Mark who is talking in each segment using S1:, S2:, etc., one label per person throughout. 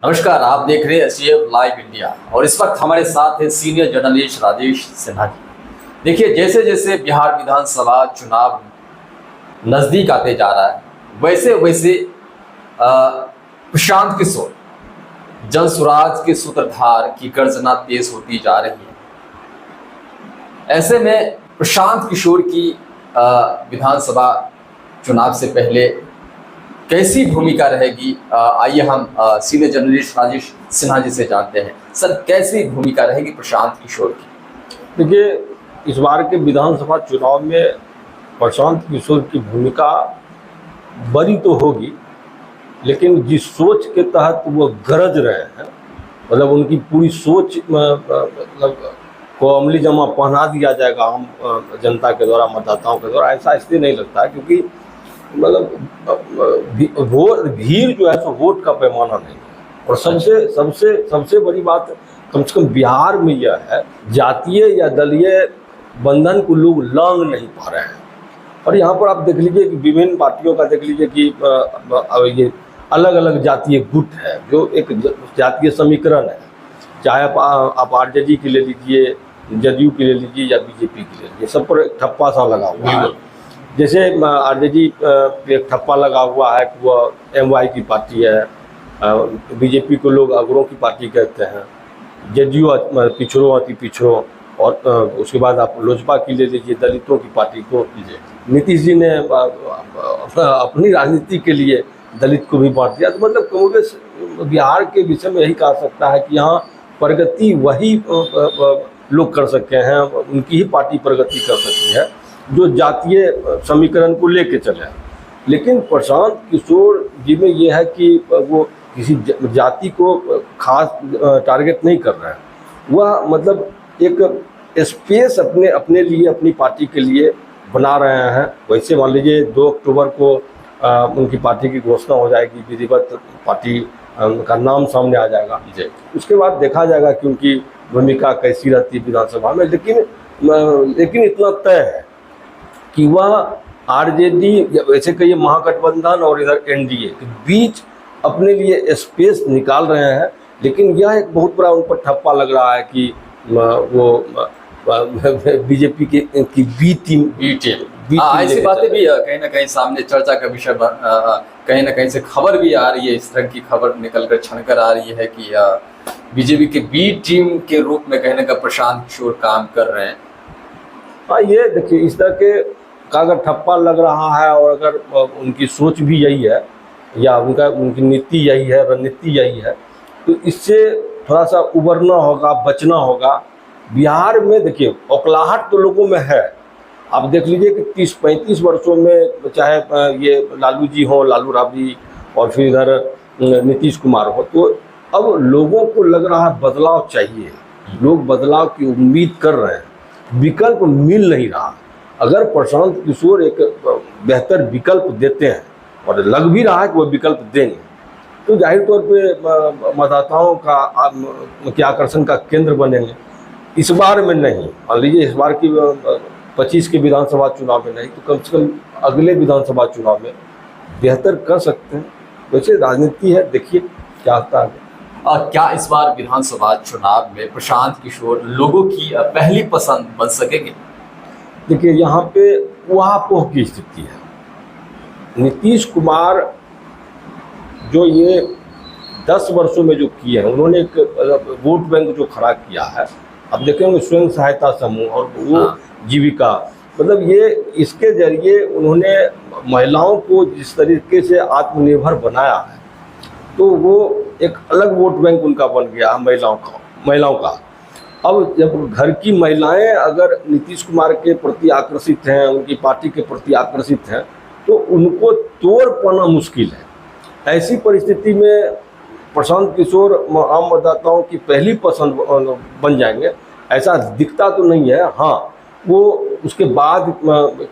S1: नमस्कार, आप देख रहे हैं एसटीएफ लाइव इंडिया और इस वक्त हमारे साथ है सीनियर जर्नलिस्ट राजेश सिन्हा जी। देखिए, जैसे जैसे बिहार विधानसभा चुनाव नजदीक आते जा रहा है वैसे वैसे प्रशांत किशोर जन स्वराज के सूत्रधार की गर्जना तेज होती जा रही है। ऐसे में प्रशांत किशोर की विधानसभा चुनाव से पहले कैसी भूमिका रहेगी, आइए हम सीनियर जर्नलिस्ट राजेश सिन्हा जी से जानते हैं। सर, कैसी भूमिका रहेगी प्रशांत किशोर की?
S2: देखिए, इस बार के विधानसभा चुनाव में प्रशांत किशोर की भूमिका बड़ी तो होगी, लेकिन जिस सोच के तहत वो गरज रहे हैं, मतलब उनकी पूरी सोच मतलब को अमली जमा पहना दिया जाएगा आम जनता के द्वारा, मतदाताओं के द्वारा, ऐसा इसलिए नहीं लगता है क्योंकि मतलब भीड़ जो है सो वोट का पैमाना नहीं है। और सबसे बड़ी बात कम से कम बिहार में यह है, जातीय या दलीय बंधन को लोग लांग नहीं पा रहे हैं। और यहाँ पर आप देख लीजिए कि विभिन्न पार्टियों का देख लीजिए कि ये अलग अलग जातीय गुट है, जो एक जातीय समीकरण है। चाहे आप आरजेडी की ले लीजिए, जदयू की ले लीजिए या बीजेपी की ले लीजिए, सब पर एक ठप्पा सा लगा हुआ है। जैसे आरजेडी पे एक ठप्पा लगा हुआ है कि वह एमवाई की पार्टी है, बीजेपी को लोग अगरों की पार्टी कहते हैं, जदयू पिछड़ों अति पिछड़ों, और उसके बाद आप लोजपा की ले लीजिए, दलितों की पार्टी को। नीतीश जी ने अपनी राजनीति के लिए दलित को भी बांट दिया। तो मतलब कांग्रेस बिहार के विषय में यही कहा सकता है कि यहाँ प्रगति वही लोग कर सकते हैं, उनकी ही पार्टी प्रगति कर सकती है जो जातीय समीकरण को लेके चले। लेकिन प्रशांत किशोर जी में ये है कि वो किसी जाति को खास टारगेट नहीं कर रहे हैं। वह मतलब एक स्पेस अपने लिए, अपनी पार्टी के लिए बना रहे हैं। वैसे मान लीजिए 2 अक्टूबर को उनकी पार्टी की घोषणा हो जाएगी, विधिवत पार्टी का नाम सामने आ जाएगा। उसके बाद देखा जाएगा कि उनकी भूमिका कैसी रहती है विधानसभा में। लेकिन इतना तय है कि वह आरजेडी, वैसे कहिए महागठबंधन और इधर एनडीए के बीच अपने लिए स्पेस निकाल रहे हैं। लेकिन यह एक बहुत बड़ा उन पर ठप्पा लग रहा है कि वो बीजेपी की बी टीम
S1: ऐसी बातें भी कहीं ना कहीं सामने चर्चा का विषय, कहीं ना कहीं से खबर भी आ रही है, इस तरह की खबर निकलकर छनकर आ रही है कि बीजेपी के बी टीम के रूप में कहीं ना कहीं प्रशांत किशोर काम कर रहे हैं।
S2: हाँ, ये देखिए, इस तरह के का अगर ठप्पा लग रहा है और अगर उनकी सोच भी यही है या उनकी नीति यही है, रणनीति यही है, तो इससे थोड़ा सा उबरना होगा, बचना होगा। बिहार में देखिए औकलाहट तो लोगों में है। आप देख लीजिए कि 30-35 वर्षों में चाहे ये लालू जी हो, लालू राबड़ी, और फिर इधर नीतीश कुमार हो, तो अब लोगों को लग रहा है बदलाव चाहिए। लोग बदलाव की उम्मीद कर रहे हैं, विकल्प मिल नहीं रहा। अगर प्रशांत किशोर एक बेहतर विकल्प देते हैं, और लग भी रहा है कि वो विकल्प देंगे, तो जाहिर तौर पे मतदाताओं के आकर्षण का केंद्र बनेंगे। इस बार में नहीं, मान लीजिए इस बार की 25 के विधानसभा चुनाव में नहीं, तो कम से कम अगले विधानसभा चुनाव में बेहतर कर सकते हैं। वैसे राजनीति है, देखिए क्या होता है।
S1: क्या इस बार विधानसभा चुनाव में प्रशांत किशोर लोगों की पहली पसंद बन सकेंगे?
S2: देखिए, यहाँ पे ऊहापोह की स्थिति है। नीतीश कुमार जो ये 10 वर्षों में जो किए हैं, उन्होंने एक वोट बैंक जो खड़ा किया है, अब देखेंगे स्वयं सहायता समूह और वो जीविका, मतलब ये इसके जरिए उन्होंने महिलाओं को जिस तरीके से आत्मनिर्भर बनाया है, तो वो एक अलग वोट बैंक उनका बन गया महिलाओं का। अब जब घर की महिलाएं अगर नीतीश कुमार के प्रति आकर्षित हैं, उनकी पार्टी के प्रति आकर्षित हैं, तो उनको तोड़ पाना मुश्किल है। ऐसी परिस्थिति में प्रशांत किशोर आम मतदाताओं की पहली पसंद बन जाएंगे, ऐसा दिखता तो नहीं है। हाँ, वो उसके बाद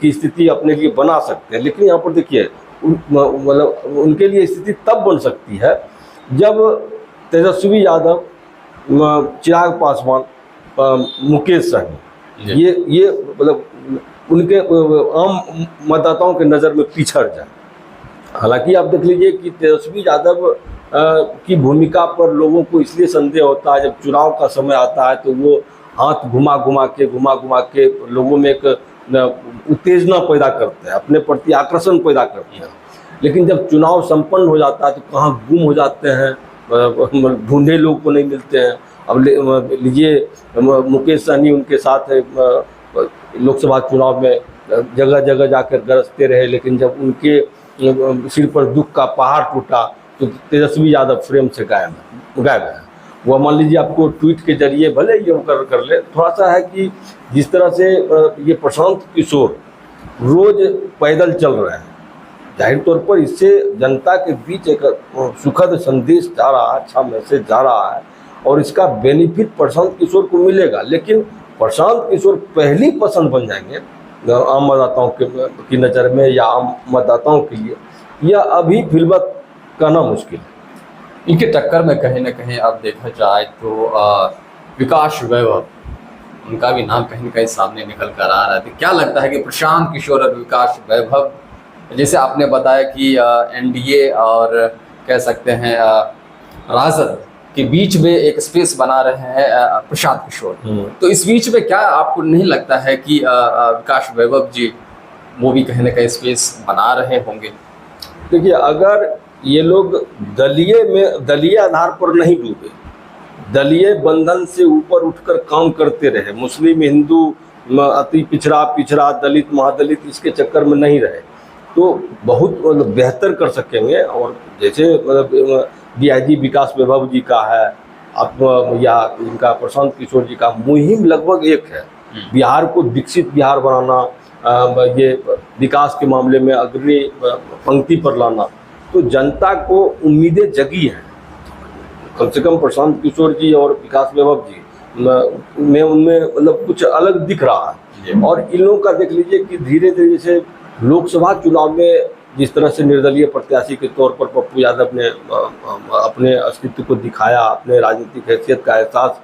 S2: की स्थिति अपने लिए बना सकते हैं। लेकिन यहाँ पर देखिए, मतलब उनके लिए स्थिति तब बन सकती है जब तेजस्वी यादव, चिराग पासवान, मुकेश सहनी, ये मतलब उनके आम मतदाताओं के नज़र में पिछड़ जाए। हालांकि आप देख लीजिए कि तेजस्वी यादव की भूमिका पर लोगों को इसलिए संदेह होता है, जब चुनाव का समय आता है तो वो हाथ घुमा घुमा के लोगों में एक उत्तेजना पैदा करते हैं, अपने प्रति आकर्षण पैदा करते हैं। लेकिन जब चुनाव संपन्न हो जाता है तो कहाँ गुम हो जाते हैं, ढूंढे लोग को नहीं मिलते हैं। अब लीजिए मुकेश सहनी उनके साथ लोकसभा चुनाव में जगह जगह जाकर गरजते रहे, लेकिन जब उनके सिर पर दुख का पहाड़ टूटा तो तेजस्वी यादव फ्रेम से गायब है। वह मान लीजिए आपको ट्वीट के जरिए भले ये कर ले, थोड़ा सा है कि जिस तरह से ये प्रशांत किशोर रोज पैदल चल रहे हैं, जाहिर तौर पर इससे जनता के बीच एक सुखद संदेश जा रहा है, अच्छा मैसेज जा रहा है और इसका बेनिफिट प्रशांत किशोर को मिलेगा। लेकिन प्रशांत किशोर पहली पसंद बन जाएंगे आम मतदाताओं की नज़र में या आम मतदाताओं के लिए, यह अभी फिलवत कहना मुश्किल है।
S1: इनके टक्कर में कहीं ना कहीं अब देखा जाए तो विकास वैभव, उनका भी नाम कहीं ना कहीं सामने निकल कर आ रहा है। तो क्या लगता है कि प्रशांत किशोर और विकास वैभव, जैसे आपने बताया कि एनडीए और कह सकते हैं राजद के बीच में एक स्पेस बना रहे हैं प्रशांत किशोर, तो इस बीच में क्या आपको नहीं लगता है कि विकास वैभव जी वो भी कहीं ना कहीं स्पेस बना रहे होंगे?
S2: देखिए, अगर ये लोग दलीय आधार पर नहीं डूबे, दलीय बंधन से ऊपर उठकर काम करते रहे, मुस्लिम हिंदू अति पिछड़ा दलित महादलित इसके चक्कर में नहीं रहे, तो बहुत बेहतर कर सकेंगे। और जैसे डीआईजी विकास वैभव जी का है, आप या इनका प्रशांत किशोर जी का मुहिम लगभग एक है, बिहार को विकसित बिहार बनाना, ये विकास के मामले में अग्रणी पंक्ति पर लाना, तो जनता को उम्मीदें जगी हैं। कम से कम प्रशांत किशोर जी और विकास वैभव जी में उनमें मतलब कुछ अलग दिख रहा है। और इन लोगों का देख लीजिए कि धीरे धीरे जैसे लोकसभा चुनाव में जिस तरह से निर्दलीय प्रत्याशी के तौर पर पप्पू यादव ने अपने अस्तित्व को दिखाया, अपने राजनीतिक हैसियत का एहसास,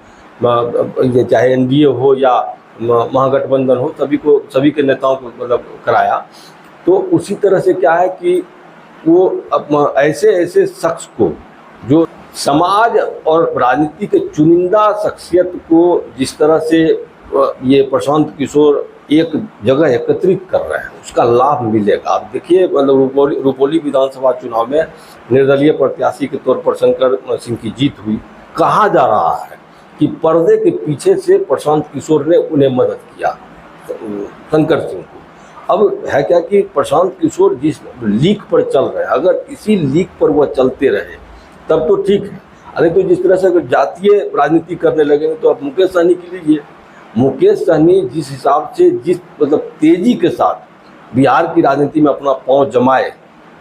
S2: ये चाहे एनडीए हो या महागठबंधन हो, सभी के नेताओं को मतलब कराया, तो उसी तरह से क्या है कि वो ऐसे शख्स को जो समाज और राजनीति के चुनिंदा शख्सियत को जिस तरह से ये प्रशांत किशोर एक जगह एकत्रित कर रहे हैं, उसका लाभ मिलेगा। आप देखिए, मतलब रुपौली विधानसभा चुनाव में निर्दलीय प्रत्याशी के तौर पर शंकर सिंह की जीत हुई। कहा जा रहा है कि पर्दे के पीछे से प्रशांत किशोर ने उन्हें मदद किया, शंकर सिंह को। अब है क्या कि प्रशांत किशोर जिस लीक पर चल रहे हैं, अगर इसी लीक पर वह चलते रहे तब तो ठीक है। अरे तो जिस तरह से अगर जातीय राजनीति करने लगेंगे तो आप मुकेश सहनी की लीजिए। मुकेश सहनी जिस हिसाब से, जिस मतलब तेजी के साथ बिहार की राजनीति में अपना पांव जमाए,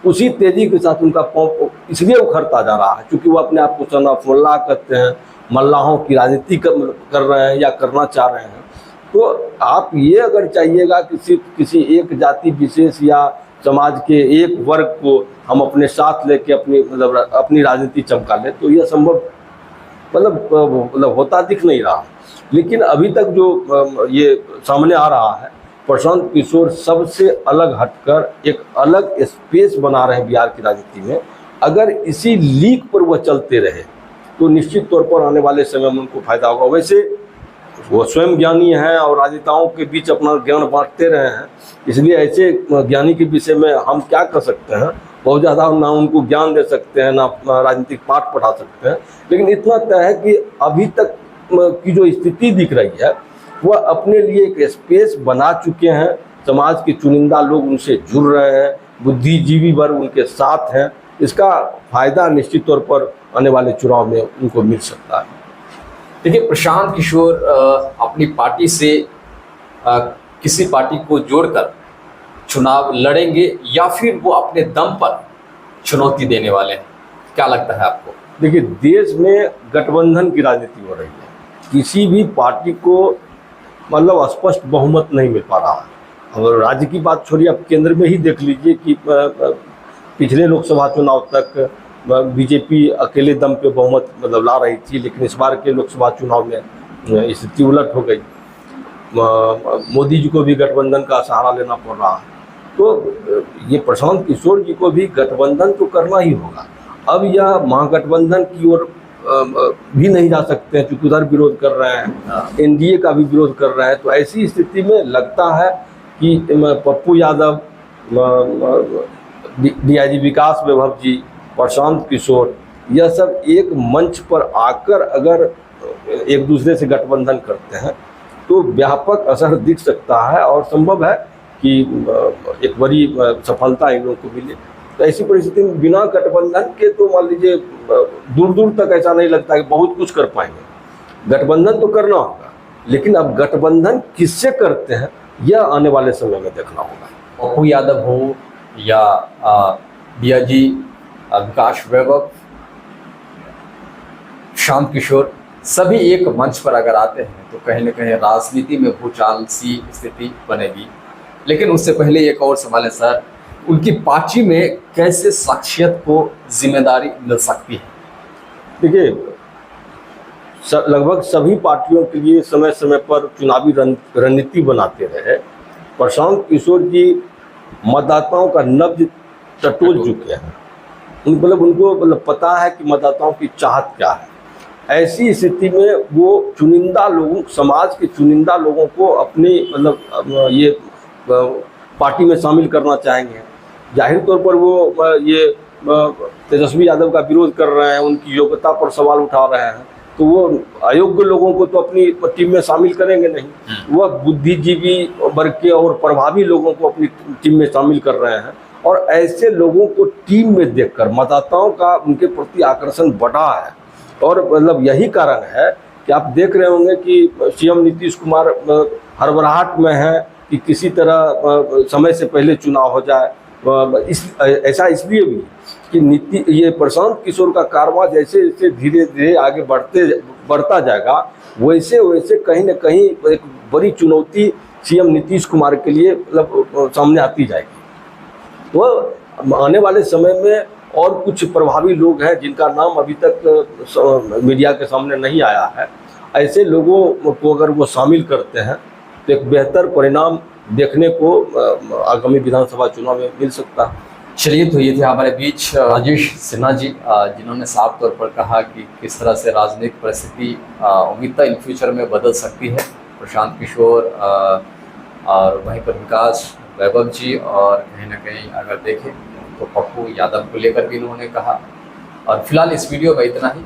S2: उसी तेजी के साथ उनका पांव इसलिए उखड़ता जा रहा है क्योंकि वो अपने आप को सना मल्लाह कहते हैं, मल्लाहों की राजनीति कर रहे हैं या करना चाह रहे हैं। तो आप ये अगर चाहिएगा कि सिर्फ किसी एक जाति विशेष या समाज के एक वर्ग को हम अपने साथ लेके अपनी राजनीति चमका लें, तो यह संभव मतलब होता दिख नहीं रहा। लेकिन अभी तक जो ये सामने आ रहा है, प्रशांत किशोर सबसे अलग हटकर एक अलग स्पेस बना रहे हैं बिहार की राजनीति में। अगर इसी लीक पर वह चलते रहे तो निश्चित तौर पर आने वाले समय में उनको फायदा होगा। वैसे वो स्वयं ज्ञानी हैं और राजनेताओं के बीच अपना ज्ञान बांटते रहे हैं, इसलिए ऐसे ज्ञानी के विषय में हम क्या कर सकते हैं, बहुत ज़्यादा ना उनको ज्ञान दे सकते हैं, ना राजनीतिक पाठ पढ़ा सकते हैं। लेकिन इतना तय है कि अभी तक की जो स्थिति दिख रही है वह अपने लिए एक स्पेस बना चुके हैं। समाज के चुनिंदा लोग उनसे जुड़ रहे हैं, बुद्धिजीवी वर्ग उनके साथ हैं। इसका फायदा निश्चित तौर पर आने वाले चुनाव में उनको मिल सकता है।
S1: देखिए, प्रशांत किशोर अपनी पार्टी से किसी पार्टी को जोड़कर चुनाव लड़ेंगे या फिर वो अपने दम पर चुनौती देने वाले हैं, क्या लगता है आपको?
S2: देखिए, देश में गठबंधन की राजनीति हो रही है, किसी भी पार्टी को मतलब स्पष्ट बहुमत नहीं मिल पा रहा है। और राज्य की बात छोड़िए, आप केंद्र में ही देख लीजिए कि पिछले लोकसभा चुनाव तक बीजेपी अकेले दम पे बहुमत मतलब ला रही थी, लेकिन इस बार के लोकसभा चुनाव में स्थिति उलट हो गई। मोदी जी को भी गठबंधन का सहारा लेना पड़ रहा है। तो ये प्रशांत किशोर जी को भी गठबंधन तो करना ही होगा। अब यह महागठबंधन की ओर भी नहीं जा सकते हैं, क्योंकि उधर विरोध कर रहे हैं, एनडीए का भी विरोध कर रहे हैं। तो ऐसी स्थिति में लगता है कि पप्पू यादव, डीआईजी विकास वैभव जी, प्रशांत किशोर, यह सब एक मंच पर आकर अगर एक दूसरे से गठबंधन करते हैं तो व्यापक असर दिख सकता है और संभव है कि एक बड़ी सफलता इन लोगों को मिले। तो ऐसी परिस्थिति में बिना गठबंधन के तो मान लीजिए दूर दूर तक ऐसा नहीं लगता कि बहुत कुछ कर पाएंगे। गठबंधन तो करना होगा, लेकिन अब गठबंधन किससे करते हैं यह आने वाले समय में देखना होगा।
S1: पप्पू यादव हो या डीआईजी विकास वैभव, शांत किशोर, सभी एक मंच पर अगर आते हैं तो कहीं न कहीं राजनीति में भूचाल सी स्थिति बनेगी। लेकिन उससे पहले एक और सवाल है सर, उनकी पार्टी में कैसे शख्सियत को जिम्मेदारी मिल सकती है?
S2: देखिए, लगभग सभी पार्टियों के लिए समय समय पर चुनावी रणनीति बनाते रहे। प्रशांत किशोर जी मतदाताओं का नब्ज टटोल चुके हैं, उनको पता है कि मतदाताओं की चाहत क्या है। ऐसी स्थिति में वो चुनिंदा लोगों, समाज के चुनिंदा लोगों को अपनी ये पार्टी में शामिल करना चाहेंगे। जाहिर तौर पर वो ये तेजस्वी यादव का विरोध कर रहे हैं, उनकी योग्यता पर सवाल उठा रहे हैं, तो वो अयोग्य लोगों को तो अपनी टीम में शामिल करेंगे नहीं। वह बुद्धिजीवी वर्ग के और प्रभावी लोगों को अपनी टीम में शामिल कर रहे हैं और ऐसे लोगों को टीम में देखकर मतदाताओं का उनके प्रति आकर्षण बढ़ा है। और यही कारण है कि आप देख रहे होंगे कि सीएम नीतीश कुमार हड़बड़ाहट में है कि किसी तरह समय से पहले चुनाव हो जाए। ऐसा इसलिए भी कि ये प्रशांत किशोर का कारवां जैसे जैसे धीरे धीरे आगे बढ़ता जाएगा, वैसे वैसे कहीं न कहीं एक बड़ी चुनौती सीएम नीतीश कुमार के लिए सामने आती जाएगी। तो आने वाले समय में और कुछ प्रभावी लोग हैं जिनका नाम अभी तक मीडिया के सामने नहीं आया है। ऐसे लोगों को अगर वो शामिल करते हैं तो एक बेहतर परिणाम देखने को आगामी विधानसभा चुनाव में मिल सकता है।
S1: चलिए, तो ये थे हमारे बीच राजेश सिन्हा जी, जिन्होंने साफ तौर पर कहा कि किस तरह से राजनीतिक परिस्थिति उम्मीदता इन फ्यूचर में बदल सकती है। प्रशांत किशोर और वहीं पर विकास वैभव जी, और कहीं ना कहीं अगर देखें तो पप्पू यादव को लेकर भी इन्होंने कहा। और फिलहाल इस वीडियो में इतना ही।